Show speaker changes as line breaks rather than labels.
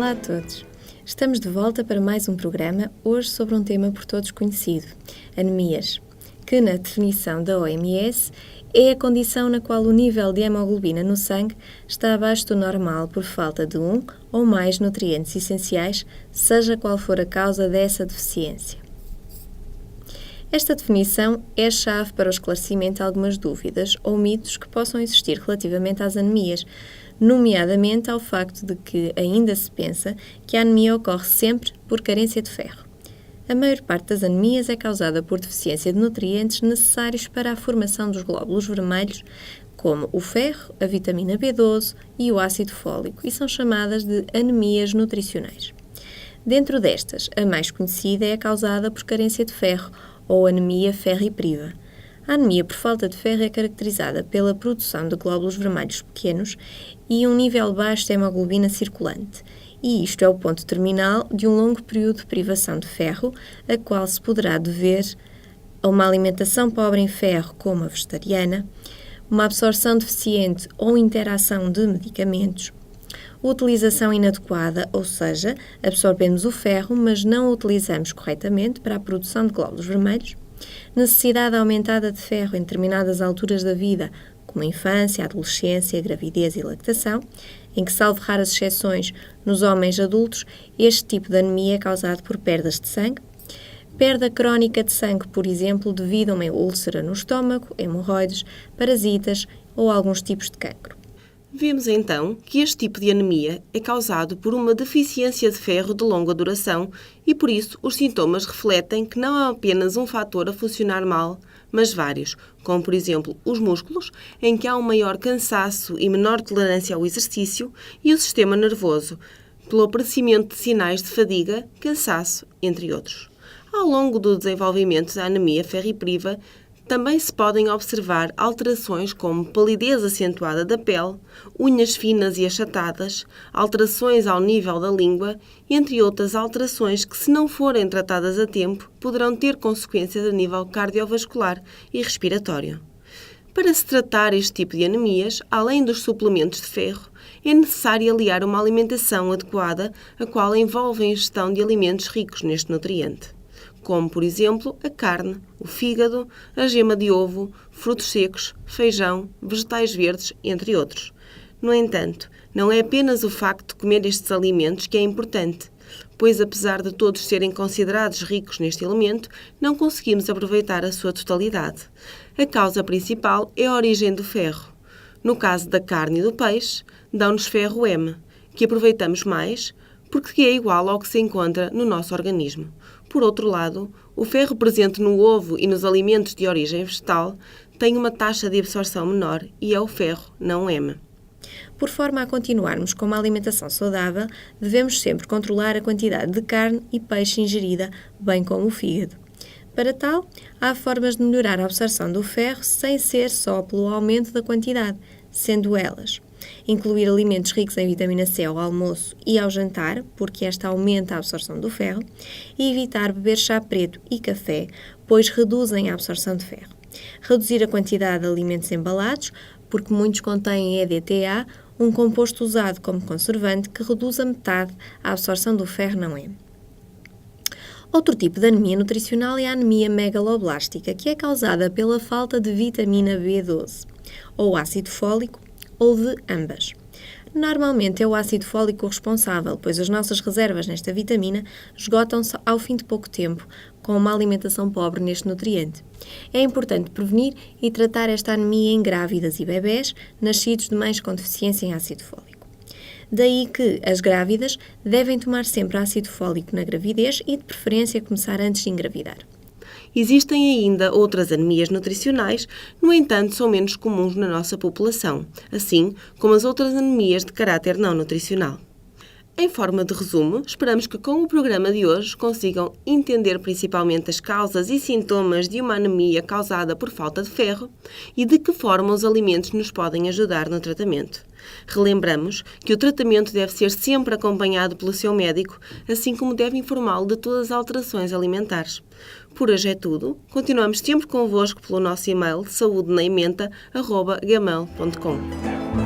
Olá a todos! Estamos de volta para mais um programa, hoje sobre um tema por todos conhecido, anemias, que na definição da OMS é a condição na qual o nível de hemoglobina no sangue está abaixo do normal por falta de um ou mais nutrientes essenciais, seja qual for a causa dessa deficiência. Esta definição é a chave para o esclarecimento de algumas dúvidas ou mitos que possam existir relativamente às anemias, nomeadamente ao facto de que ainda se pensa que a anemia ocorre sempre por carência de ferro. A maior parte das anemias é causada por deficiência de nutrientes necessários para a formação dos glóbulos vermelhos, como o ferro, a vitamina B12 e o ácido fólico, e são chamadas de anemias nutricionais. Dentro destas, a mais conhecida é a causada por carência de ferro, ou anemia ferripriva. A anemia por falta de ferro é caracterizada pela produção de glóbulos vermelhos pequenos e um nível baixo de hemoglobina circulante, e isto é o ponto terminal de um longo período de privação de ferro, a qual se poderá dever a uma alimentação pobre em ferro, como a vegetariana, uma absorção deficiente ou interação de medicamentos, utilização inadequada, ou seja, absorvemos o ferro, mas não o utilizamos corretamente para a produção de glóbulos vermelhos, necessidade aumentada de ferro em determinadas alturas da vida, como a infância, a adolescência, a gravidez e lactação, em que, salvo raras exceções, nos homens adultos, este tipo de anemia é causado por perdas de sangue, perda crónica de sangue, por exemplo, devido a uma úlcera no estômago, hemorroides, parasitas ou alguns tipos de cancro.
Vemos então que este tipo de anemia é causado por uma deficiência de ferro de longa duração e por isso os sintomas refletem que não é apenas um fator a funcionar mal, mas vários, como por exemplo os músculos, em que há um maior cansaço e menor tolerância ao exercício, e o sistema nervoso, pelo aparecimento de sinais de fadiga, cansaço, entre outros. Ao longo do desenvolvimento da anemia ferripriva, também se podem observar alterações como palidez acentuada da pele, unhas finas e achatadas, alterações ao nível da língua, entre outras alterações que, se não forem tratadas a tempo, poderão ter consequências a nível cardiovascular e respiratório. Para se tratar este tipo de anemias, além dos suplementos de ferro, é necessário aliar uma alimentação adequada, a qual envolve a ingestão de alimentos ricos neste nutriente, como, por exemplo, a carne, o fígado, a gema de ovo, frutos secos, feijão, vegetais verdes, entre outros. No entanto, não é apenas o facto de comer estes alimentos que é importante, pois, apesar de todos serem considerados ricos neste elemento, não conseguimos aproveitar a sua totalidade. A causa principal é a origem do ferro. No caso da carne e do peixe, dão-nos ferro M, que aproveitamos mais, porque é igual ao que se encontra no nosso organismo. Por outro lado, o ferro presente no ovo e nos alimentos de origem vegetal tem uma taxa de absorção menor e é o ferro, não o M.
Por forma a continuarmos com uma alimentação saudável, devemos sempre controlar a quantidade de carne e peixe ingerida, bem como o fígado. Para tal, há formas de melhorar a absorção do ferro sem ser só pelo aumento da quantidade, sendo elas: incluir alimentos ricos em vitamina C ao almoço e ao jantar, porque esta aumenta a absorção do ferro, e evitar beber chá preto e café, pois reduzem a absorção de ferro. Reduzir a quantidade de alimentos embalados, porque muitos contêm EDTA, um composto usado como conservante que reduz a metade a absorção do ferro não M. Outro tipo de anemia nutricional é a anemia megaloblástica, que é causada pela falta de vitamina B12, ou ácido fólico, ou de ambas. Normalmente é o ácido fólico responsável, pois as nossas reservas nesta vitamina esgotam-se ao fim de pouco tempo, com uma alimentação pobre neste nutriente. É importante prevenir e tratar esta anemia em grávidas e bebés nascidos de mães com deficiência em ácido fólico. Daí que as grávidas devem tomar sempre ácido fólico na gravidez e, de preferência, começar antes de engravidar.
Existem ainda outras anemias nutricionais, no entanto, são menos comuns na nossa população, assim como as outras anemias de caráter não nutricional. Em forma de resumo, esperamos que com o programa de hoje consigam entender principalmente as causas e sintomas de uma anemia causada por falta de ferro e de que forma os alimentos nos podem ajudar no tratamento. Relembramos que o tratamento deve ser sempre acompanhado pelo seu médico, assim como deve informá-lo de todas as alterações alimentares. Por hoje é tudo. Continuamos sempre convosco pelo nosso e-mail saudenaimenta@gmail.com.